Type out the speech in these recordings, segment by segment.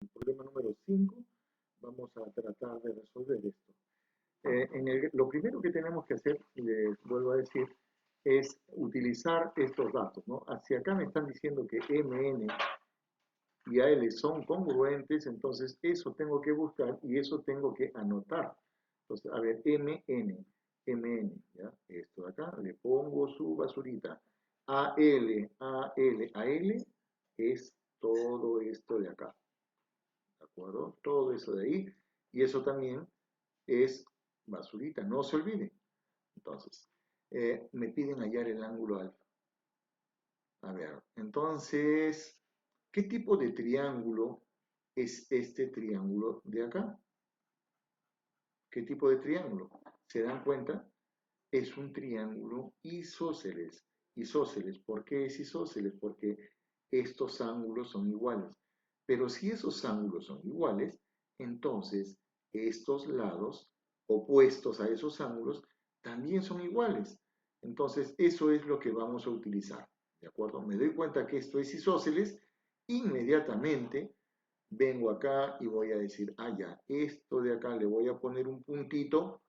el problema número 5 vamos a tratar de resolver esto. Lo primero que tenemos que hacer, les vuelvo a decir, es utilizar estos datos, ¿no? Hacia acá me están diciendo que MN y AL son congruentes, entonces eso tengo que buscar y eso tengo que anotar. Entonces, a ver, MN, ¿ya? Esto de acá, le pongo su basurita. AL es todo esto de acá, ¿de acuerdo? Todo eso de ahí, y eso también es basurita, no se olviden. Entonces, me piden hallar el ángulo alfa. A ver, entonces, ¿qué tipo de triángulo es este triángulo de acá? ¿Qué tipo de triángulo? ¿Se dan cuenta? Es un triángulo isósceles. Isósceles, ¿por qué es isósceles? Porque estos ángulos son iguales. Pero si esos ángulos son iguales, entonces estos lados opuestos a esos ángulos también son iguales. Entonces eso es lo que vamos a utilizar. ¿De acuerdo? Me doy cuenta que esto es isósceles, inmediatamente vengo acá y voy a decir, ah, ya, esto de acá le voy a poner un puntito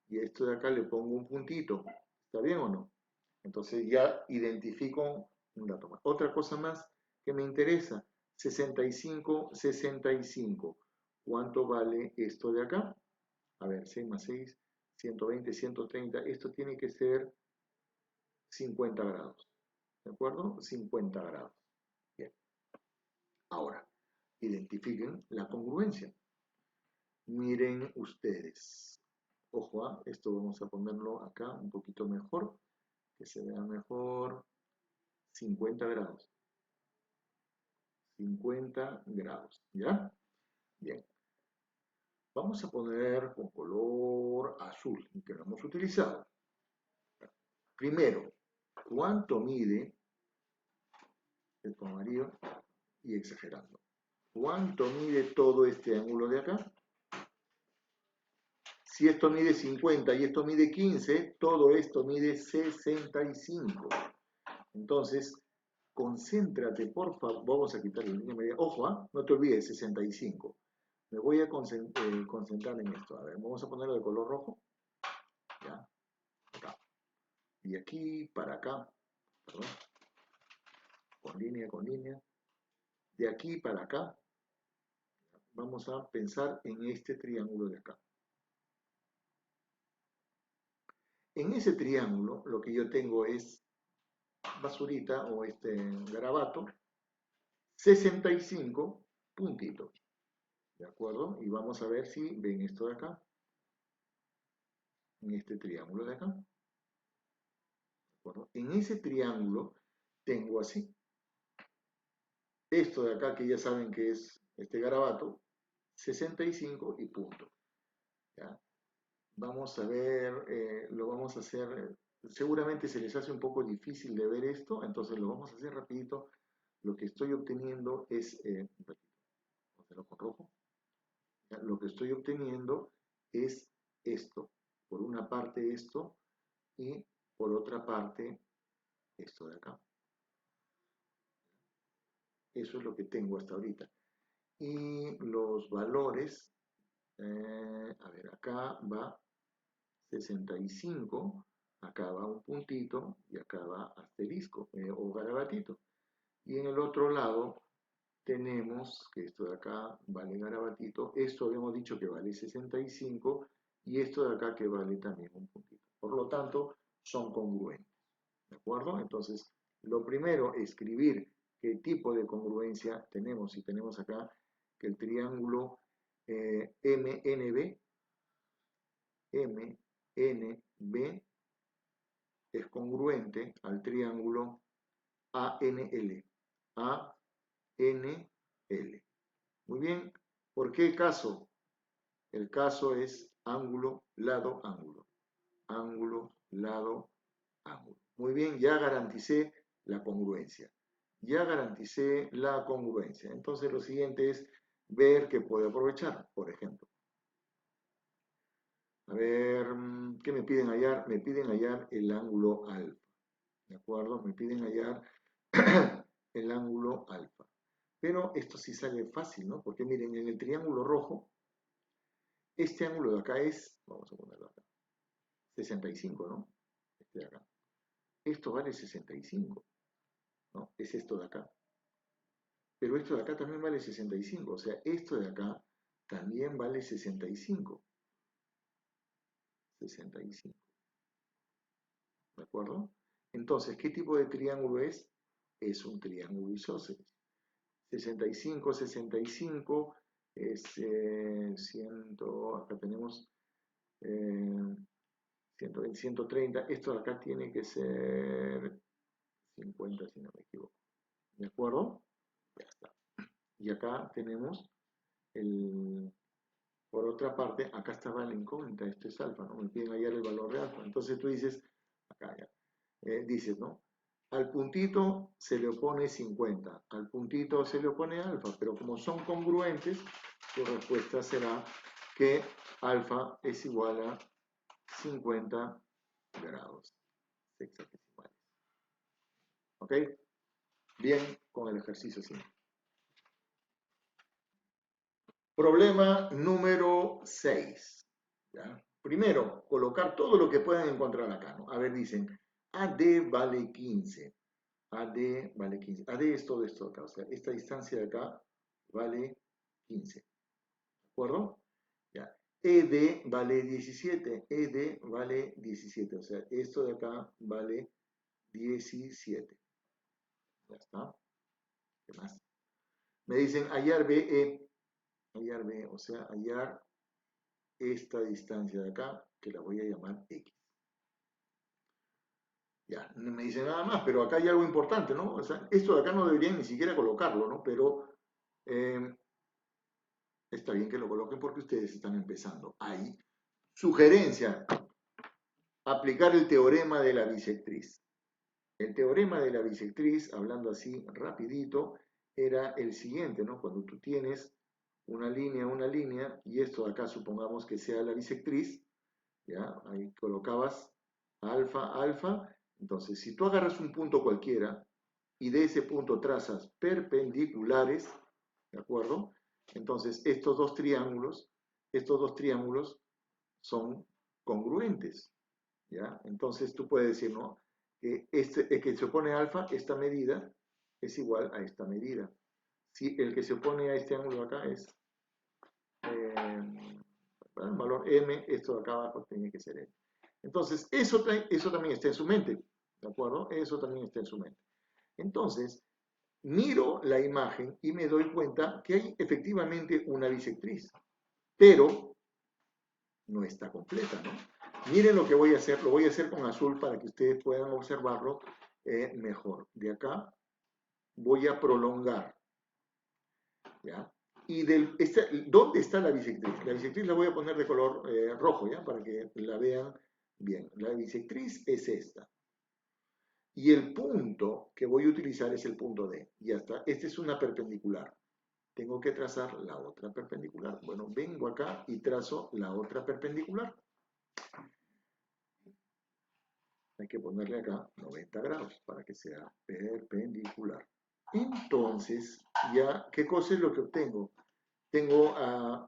y esto de acá le pongo un puntito. ¿Está bien o no? Entonces ya identifico un dato más. Otra cosa más que me interesa, 65, 65. ¿Cuánto vale esto de acá? A ver, 6 más 6, 120, 130. Esto tiene que ser 50 grados. ¿De acuerdo? 50 grados. Bien. Ahora, identifiquen la congruencia. Miren ustedes. Ojo, esto vamos a ponerlo acá un poquito mejor, que se vea mejor. 50 grados. 50 grados, ¿ya? Bien. Vamos a poner con color azul, que lo hemos utilizado. Primero, ¿cuánto mide el con amarillo? Y exagerando. ¿Cuánto mide todo este ángulo de acá? Si esto mide 50 y esto mide 15, todo esto mide 65. Entonces, concéntrate, por favor. Vamos a quitar la línea media. Ojo, no te olvides, 65. Me voy a concentrar en esto. A ver, vamos a ponerlo de color rojo. Ya, acá. Y aquí para acá. Perdón. Con línea, con línea. De aquí para acá. Vamos a pensar en este triángulo de acá. En ese triángulo, lo que yo tengo es basurita o este garabato, 65 puntitos. ¿De acuerdo? Y vamos a ver si ven esto de acá. En este triángulo de acá. ¿De acuerdo? En ese triángulo tengo así. Esto de acá que ya saben que es este garabato, 65 y punto. ¿Ya? Vamos a ver, lo vamos a hacer, seguramente se les hace un poco difícil de ver esto, entonces lo vamos a hacer rapidito. Lo que estoy obteniendo es, vamos a hacerlo con rojo. ¿Ya? Lo que estoy obteniendo es esto. Por una parte esto y por otra parte esto de acá. Eso es lo que tengo hasta ahorita. Y los valores, a ver, acá va 65, acá va un puntito y acá va asterisco o garabatito. Y en el otro lado tenemos que esto de acá vale garabatito, esto habíamos dicho que vale 65 y esto de acá que vale también un puntito. Por lo tanto, son congruentes. ¿De acuerdo? Entonces, lo primero, escribir qué tipo de congruencia tenemos. Si tenemos acá que el triángulo MNB es congruente al triángulo ANL. ANL. Muy bien. ¿Por qué caso? El caso es ángulo, lado, ángulo. Ángulo, lado, ángulo. Muy bien, ya garanticé la congruencia. Ya garanticé la congruencia. Entonces lo siguiente es ver qué puedo aprovechar, por ejemplo. A ver, ¿qué me piden hallar? Me piden hallar el ángulo alfa. ¿De acuerdo? Me piden hallar el ángulo alfa. Pero esto sí sale fácil, ¿no? Porque miren, en el triángulo rojo, este ángulo de acá es, vamos a ponerlo acá, 65, ¿no? Este de acá. Esto vale 65, ¿no? Es esto de acá. Pero esto de acá también vale 65, o sea, esto de acá también vale 65. 65, ¿de acuerdo? Entonces, ¿qué tipo de triángulo es? Es un triángulo isósceles. 65, 65 es 100, acá tenemos 120, 130. Esto de acá tiene que ser 50, si no me equivoco. ¿De acuerdo? Ya está. Y acá tenemos el, por otra parte, acá estaba la incógnita, esto es alfa, ¿no? Me piden hallar el valor de alfa. Entonces tú dices, acá ya, dices, ¿no? Al puntito se le opone 50, al puntito se le opone alfa, pero como son congruentes, tu respuesta será que alfa es igual a 50 grados sexagesimales. ¿Ok? Bien, con el ejercicio simple. Problema número 6. ¿Ya? Primero, colocar todo lo que puedan encontrar acá, ¿no? A ver, dicen, AD vale 15. AD vale 15. AD es todo esto de acá. O sea, esta distancia de acá vale 15. ¿De acuerdo? Ya. ED vale 17. ED vale 17. O sea, esto de acá vale 17. Ya está. ¿Qué más? Me dicen hallar BE. Hallar BE. O sea, hallar esta distancia de acá, que la voy a llamar X. Ya, no me dice nada más, pero acá hay algo importante, ¿no? O sea, esto de acá no deberían ni siquiera colocarlo, ¿no? Pero está bien que lo coloquen porque ustedes están empezando. Ahí, sugerencia, aplicar el teorema de la bisectriz. El teorema de la bisectriz, hablando así rapidito, era el siguiente, ¿no? Cuando tú tienes una línea, y esto de acá supongamos que sea la bisectriz, ¿ya? Ahí colocabas alfa, alfa. Entonces, si tú agarras un punto cualquiera y de ese punto trazas perpendiculares, ¿de acuerdo? Entonces, estos dos triángulos son congruentes, ¿ya? Entonces, tú puedes decir, ¿no? Que el que se opone a alfa, esta medida, es igual a esta medida. Si el que se opone a este ángulo acá es el valor m, esto de acá abajo tiene que ser m. Entonces, eso también está en su mente, ¿de acuerdo? Eso también está en su mente. Entonces, miro la imagen y me doy cuenta que hay efectivamente una bisectriz, pero no está completa, ¿no? Miren lo que voy a hacer, lo voy a hacer con azul para que ustedes puedan observarlo mejor. De acá voy a prolongar, ¿ya? Y ¿dónde está la bisectriz? La bisectriz la voy a poner de color rojo, ¿ya? Para que la vean bien. La bisectriz es esta. Y el punto que voy a utilizar es el punto D. Ya está. Esta es una perpendicular. Tengo que trazar la otra perpendicular. Bueno, vengo acá y trazo la otra perpendicular. Hay que ponerle acá 90 grados para que sea perpendicular. Entonces, ya, ¿qué cosa es lo que obtengo? Tengo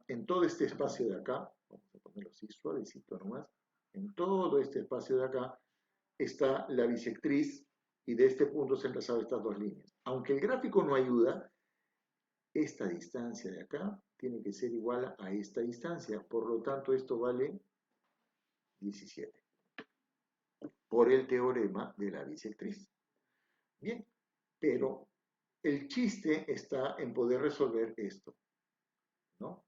en todo este espacio de acá, vamos a ponerlo así suavecito nomás, en todo este espacio de acá está la bisectriz y de este punto se han trazado estas dos líneas. Aunque el gráfico no ayuda, esta distancia de acá tiene que ser igual a esta distancia, por lo tanto esto vale 17, por el teorema de la bisectriz. Bien, pero el chiste está en poder resolver esto, ¿no?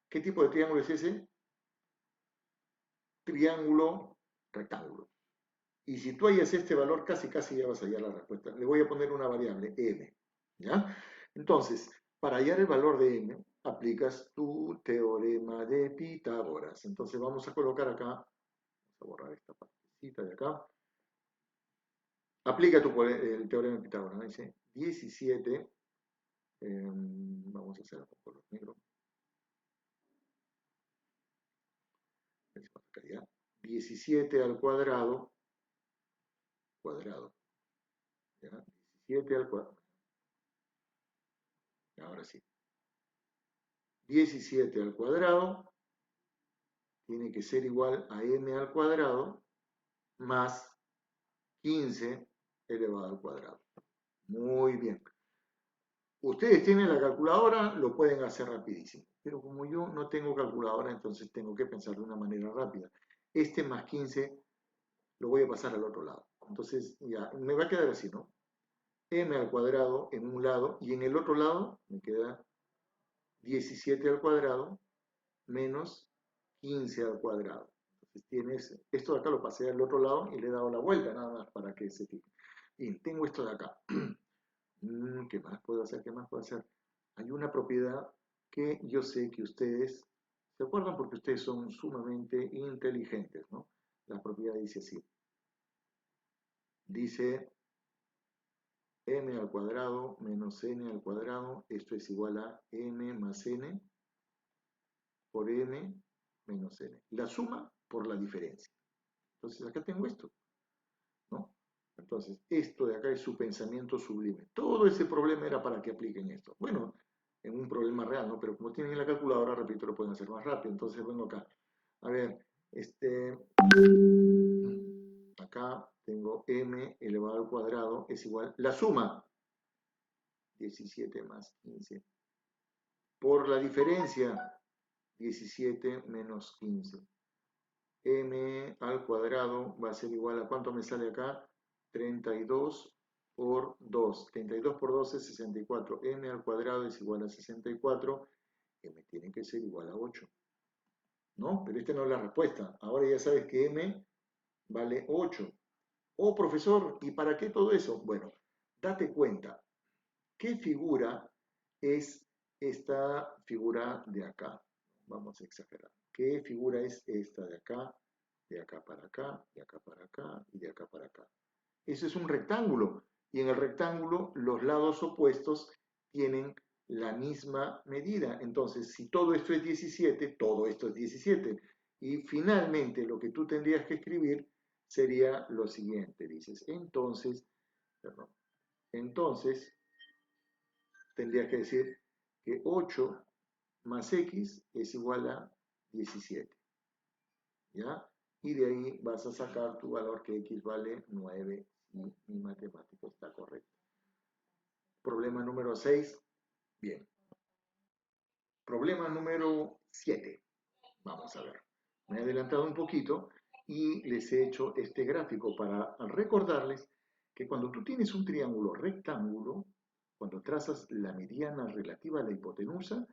¿Qué tipo de triángulo es ese? Triángulo rectángulo. Y si tú hallas este valor, casi ya vas a hallar la respuesta. Le voy a poner una variable, m, ¿ya? Entonces, para hallar el valor de m, aplicas tu teorema de Pitágoras. Entonces vamos a colocar acá, vamos a borrar esta partecita de acá. Aplica el teorema de Pitágoras, ¿no? Dice 17, vamos a hacerlo con color negro. 17 al cuadrado, ¿ya? 17 al cuadrado. Ahora sí. 17 al cuadrado tiene que ser igual a m al cuadrado más 15 elevado al cuadrado. Muy bien. Ustedes tienen la calculadora, lo pueden hacer rapidísimo. Pero como yo no tengo calculadora, entonces tengo que pensar de una manera rápida. Este más 15 lo voy a pasar al otro lado. Entonces ya me va a quedar así, ¿no? M al cuadrado en un lado y en el otro lado me queda 17 al cuadrado menos 15 al cuadrado. Entonces tienes, esto de acá lo pasé al otro lado y le he dado la vuelta nada más para que se fije. Bien, tengo esto de acá. ¿Qué más puedo hacer? ¿Qué más puedo hacer? Hay una propiedad que yo sé que ustedes se acuerdan porque ustedes son sumamente inteligentes, ¿no? La propiedad dice así. Dice m al cuadrado menos n al cuadrado, esto es igual a m más n por m menos n. La suma por la diferencia. Entonces acá tengo esto, ¿no? Entonces, esto de acá es su pensamiento sublime. Todo ese problema era para que apliquen esto. Bueno, en un problema real, ¿no? Pero como tienen la calculadora, repito, lo pueden hacer más rápido. Entonces, vengo acá. A ver, acá tengo m elevado al cuadrado es igual, la suma, 17 más 15, por la diferencia, 17 menos 15. M al cuadrado va a ser igual a, ¿cuánto me sale acá? 32 por 2. 32 por 2 es 64. M al cuadrado es igual a 64. M tiene que ser igual a 8. ¿No? Pero esta no es la respuesta. Ahora ya sabes que M vale 8. Oh, profesor, ¿y para qué todo eso? Bueno, date cuenta. ¿Qué figura es esta figura de acá? Vamos a exagerar. ¿Qué figura es esta de acá para acá, de acá para acá y de acá para acá? Eso es un rectángulo. Y en el rectángulo los lados opuestos tienen la misma medida. Entonces, si todo esto es 17, todo esto es 17. Y finalmente lo que tú tendrías que escribir sería lo siguiente. Dices, entonces, perdón, entonces tendrías que decir que 8 más x es igual a 17. ¿Ya? Y de ahí vas a sacar tu valor que x vale 9 y mi matemático está correcto. Problema número 6. Bien. Problema número 7. Vamos a ver. Me he adelantado un poquito y les he hecho este gráfico para recordarles que cuando tú tienes un triángulo rectángulo, cuando trazas la mediana relativa a la hipotenusa,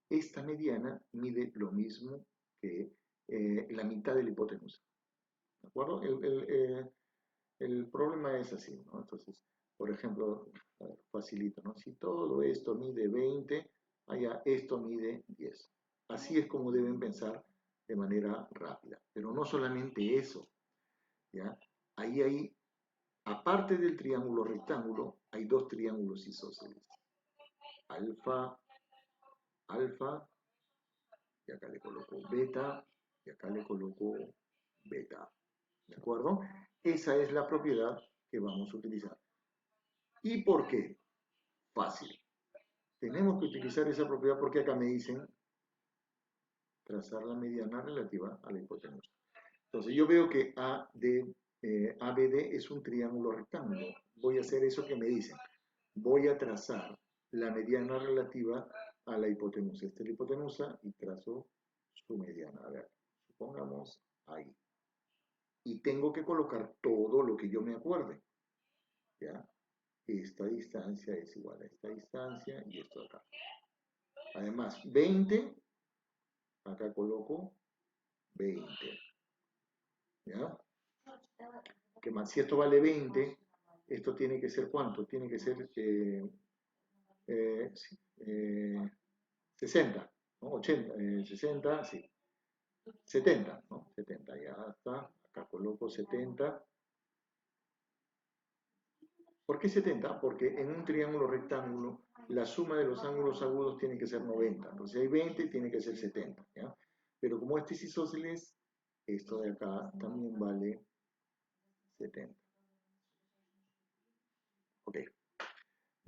esta mediana mide lo mismo que la mitad de la hipotenusa. ¿De acuerdo? El problema es así, ¿no? Entonces, por ejemplo, a ver, facilito, ¿no? Si todo esto mide 20, allá esto mide 10. Así es como deben pensar de manera rápida. Pero no solamente eso, ¿ya? Ahí hay, aparte del triángulo rectángulo, hay dos triángulos isósceles. Alfa, alfa, y acá le coloco beta, y acá le coloco beta. ¿De acuerdo? Esa es la propiedad que vamos a utilizar. ¿Y por qué? Fácil. Tenemos que utilizar esa propiedad porque acá me dicen trazar la mediana relativa a la hipotenusa. Entonces yo veo que ABD es un triángulo rectángulo. Voy a hacer eso que me dicen. Voy a trazar la mediana relativa a la hipotenusa. Esta es la hipotenusa y trazo su mediana. A ver, supongamos ahí. Y tengo que colocar todo lo que yo me acuerde. ¿Ya? Esta distancia es igual a esta distancia y esto de acá. Además, 20, acá coloco 20. ¿Ya? ¿Qué más? Si esto vale 20, esto tiene que ser ¿cuánto? Tiene que ser 60, ¿no? 80, 60, sí. 70, ¿no? 70, ya está. Acá coloco 70. ¿Por qué 70? Porque en un triángulo rectángulo la suma de los ángulos agudos tiene que ser 90. Entonces si hay 20, tiene que ser 70. ¿Ya? Pero como este es isósceles, esto de acá también vale 70. Ok.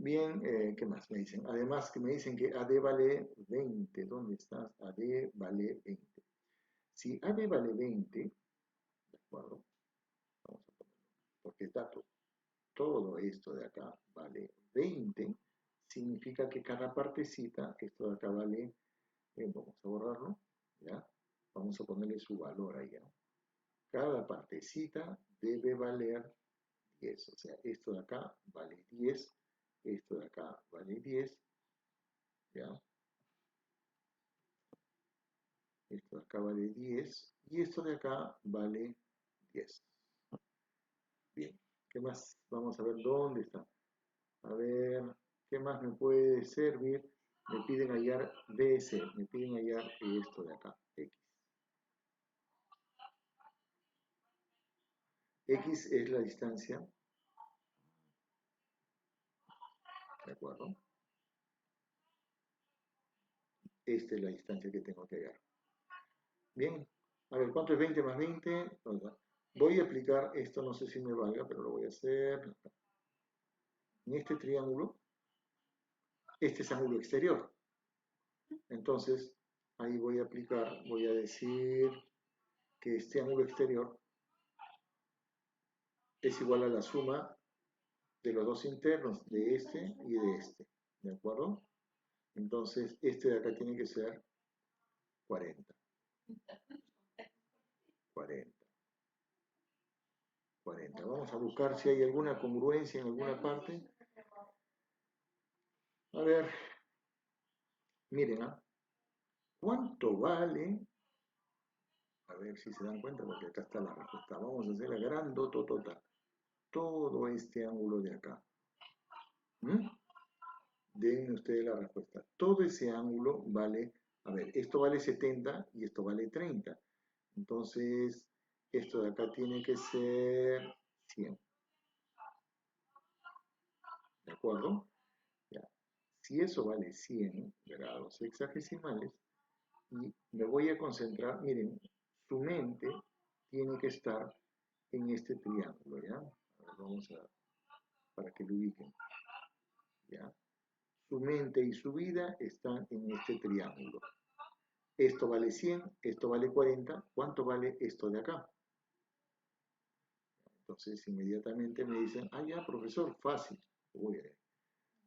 Bien, ¿qué más me dicen? Además que me dicen que AD vale 20. ¿Dónde estás? AD vale 20. Si AD vale 20, ¿de acuerdo? Vamos a ponerlo. Porque el dato, todo esto de acá vale 20, significa que cada partecita, esto de acá vale, vamos a borrarlo, ¿ya? Vamos a ponerle su valor ahí, ¿no? Cada partecita debe valer 10. O sea, esto de acá vale 10, esto de acá vale 10, ¿ya? Esto de acá vale 10 y esto de acá vale 10. Bien, ¿qué más? Vamos a ver dónde está. A ver, ¿qué más me puede servir? Me piden hallar BC, me piden hallar esto de acá, X. X es la distancia, ¿de acuerdo? Esta es la distancia que tengo que hallar. Bien, a ver, ¿cuánto es 20 más 20? Voy a aplicar esto, no sé si me valga, pero lo voy a hacer. En este triángulo, este es ángulo exterior. Entonces, ahí voy a aplicar, voy a decir que este ángulo exterior es igual a la suma de los dos internos, de este y de este. ¿De acuerdo? Entonces, este de acá tiene que ser 40. 40. 40. Vamos a buscar si hay alguna congruencia en alguna parte. A ver, miren, ¿ah? ¿Cuánto vale? A ver si se dan cuenta, porque acá está la respuesta. Vamos a hacer la grandototota. Todo este ángulo de acá. ¿Mm? Den ustedes la respuesta. Todo ese ángulo vale, a ver, esto vale 70 y esto vale 30. Entonces, esto de acá tiene que ser 100. ¿De acuerdo? Ya. Si eso vale 100 grados hexagesimales, y me voy a concentrar, miren, su mente tiene que estar en este triángulo, ¿ya? A ver, vamos a, para que lo ubiquen, ¿ya? Su mente y su vida están en este triángulo. Esto vale 100, esto vale 40, ¿cuánto vale esto de acá? Entonces inmediatamente me dicen, ah, ya, profesor, fácil. Uy,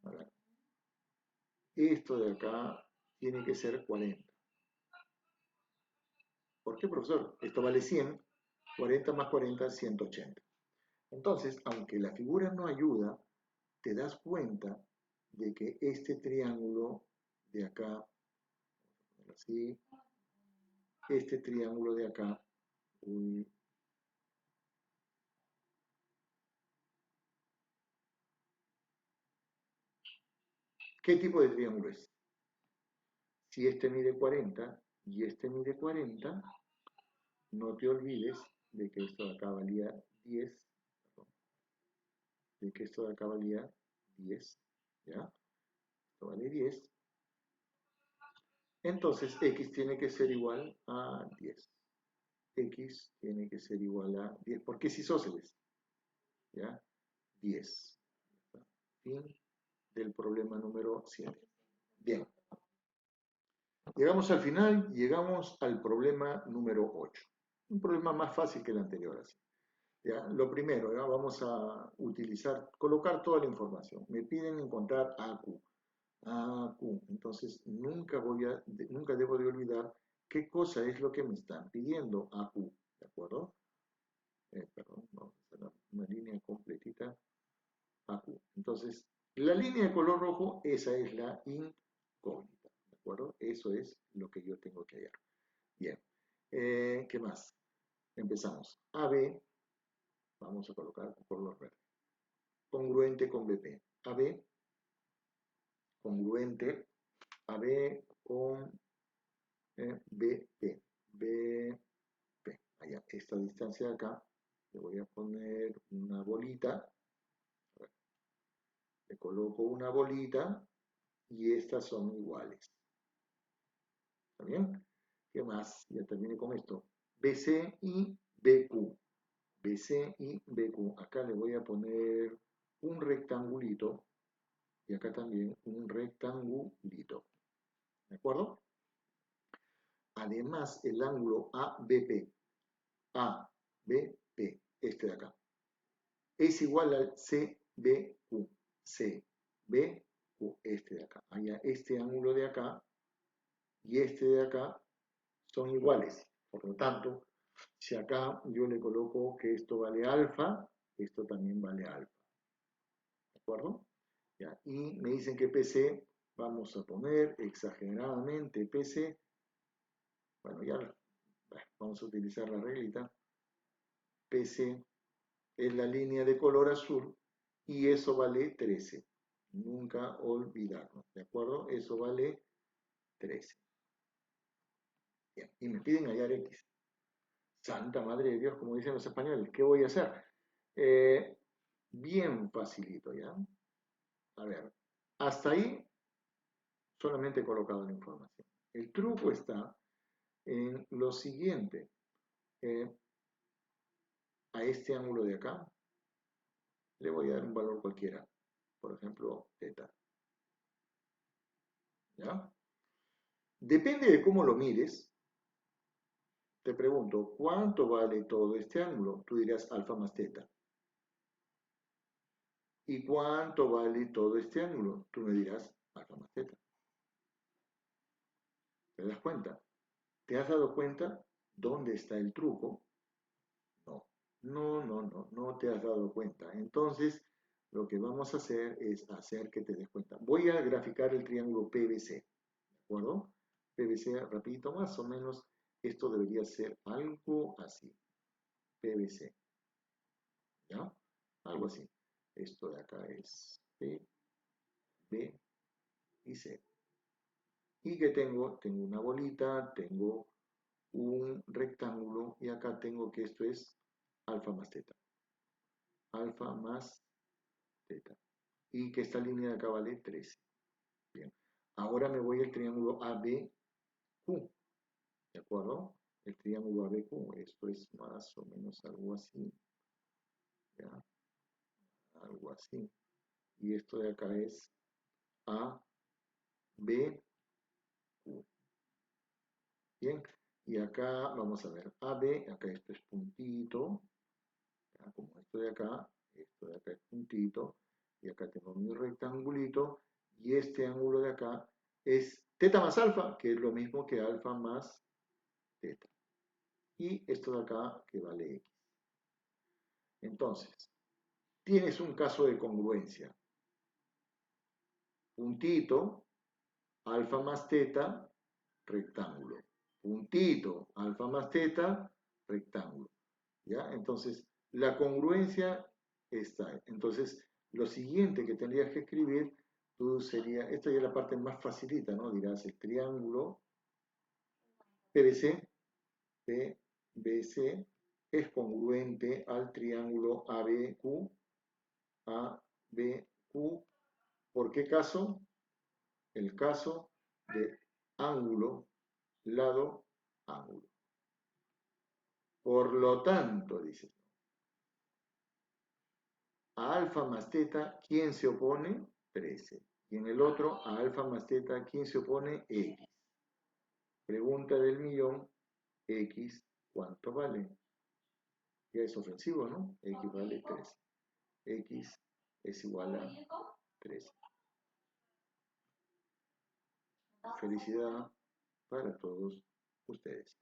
a ver, esto de acá tiene que ser 40. ¿Por qué, profesor? Esto vale 100, 40 más 40, 180. Entonces, aunque la figura no ayuda, te das cuenta de que este triángulo de acá, vamos a ponerlo así, este triángulo de acá, ¿qué tipo de triángulo es? Si este mide 40 y este mide 40, no te olvides de que esto de acá valía 10, perdón, de que esto de acá valía 10, ¿ya? Esto vale 10. Entonces, x tiene que ser igual a 10. X tiene que ser igual a 10. ¿Por qué es isósceles? ¿Ya? 10. Fin del problema número 7. Bien. Llegamos al final, llegamos al problema número 8. Un problema más fácil que el anterior, así. ¿Ya? Lo primero, ¿ya? Vamos a utilizar, colocar toda la información. Me piden encontrar AQ. AQ. Entonces, nunca debo de olvidar qué cosa es lo que me están pidiendo AQ. ¿De acuerdo? Perdón, vamos a hacer una línea completita. AQ. Entonces, la línea de color rojo, esa es la incógnita. ¿De acuerdo? Eso es lo que yo tengo que hallar. Bien. ¿Qué más? Empezamos. AB, vamos a colocar color verde. Congruente con BP. AB, congruente. AB con BP. BP. Allá, esta distancia de acá, le voy a poner una bolita. A ver, le coloco una bolita y estas son iguales. ¿Está bien? ¿Qué más? Ya terminé con esto. BC y BQ. BC y BQ. Acá le voy a poner un rectangulito, y acá también un rectangulito. ¿De acuerdo? Además, el ángulo ABP, ABP, este de acá, es igual al CBQ, CBQ, este de acá. Este ángulo de acá y este de acá son iguales. Por lo tanto, si acá yo le coloco que esto vale alfa, esto también vale alfa. ¿De acuerdo? Ya. Y me dicen que PC, vamos a poner exageradamente PC. Bueno, ya vamos a utilizar la reglita. PC es la línea de color azul y eso vale 13. Nunca olvidarnos, ¿de acuerdo? Eso vale 13. Bien. Y me piden hallar X. Santa Madre de Dios, como dicen los españoles, ¿qué voy a hacer? Bien facilito, ¿ya? A ver, hasta ahí solamente he colocado la información. El truco está en lo siguiente. A este ángulo de acá le voy a dar un valor cualquiera, por ejemplo, teta. ¿Ya? Depende de cómo lo mires. Te pregunto, ¿cuánto vale todo este ángulo? Tú dirás alfa más teta. ¿Y cuánto vale todo este ángulo? Tú me dirás alfa más teta. ¿Te das cuenta? ¿Te has dado cuenta dónde está el truco? No, no te has dado cuenta. Entonces, lo que vamos a hacer es hacer que te des cuenta. Voy a graficar el triángulo PBC, ¿de acuerdo? PBC, rapidito, más o menos, esto debería ser algo así. PBC, ¿ya? Algo así. Esto de acá es P, B y C. ¿Y qué tengo? Tengo una bolita, tengo un rectángulo y acá tengo que esto es alfa más teta. Alfa más teta. Y que esta línea de acá vale 13. Bien. Ahora me voy al triángulo ABQ. ¿De acuerdo? El triángulo ABQ. Esto es más o menos algo así. ¿Ya? Algo así. Y esto de acá es ABQ. Bien. Y acá vamos a ver AB. Acá esto es puntito. ¿Ya? Como esto de acá es puntito, y acá tengo mi rectangulito, y este ángulo de acá es teta más alfa, que es lo mismo que alfa más teta. Y esto de acá que vale X. Entonces, tienes un caso de congruencia. Puntito, alfa más teta, rectángulo. Puntito, alfa más teta, rectángulo. ¿Ya? Entonces, la congruencia está. Entonces, lo siguiente que tendrías que escribir, tú sería, esta ya es la parte más facilita, ¿no? Dirás el triángulo PBC, PBC es congruente al triángulo ABQ, ABQ. ¿Por qué caso? El caso de ángulo, lado, ángulo. Por lo tanto, dice, a alfa más teta, ¿quién se opone? 13. Y en el otro, a alfa más teta, ¿quién se opone? X. Pregunta del millón, X, ¿cuánto vale? Ya es ofensivo, ¿no? X vale 13. X es igual a 13. Felicidad para todos ustedes.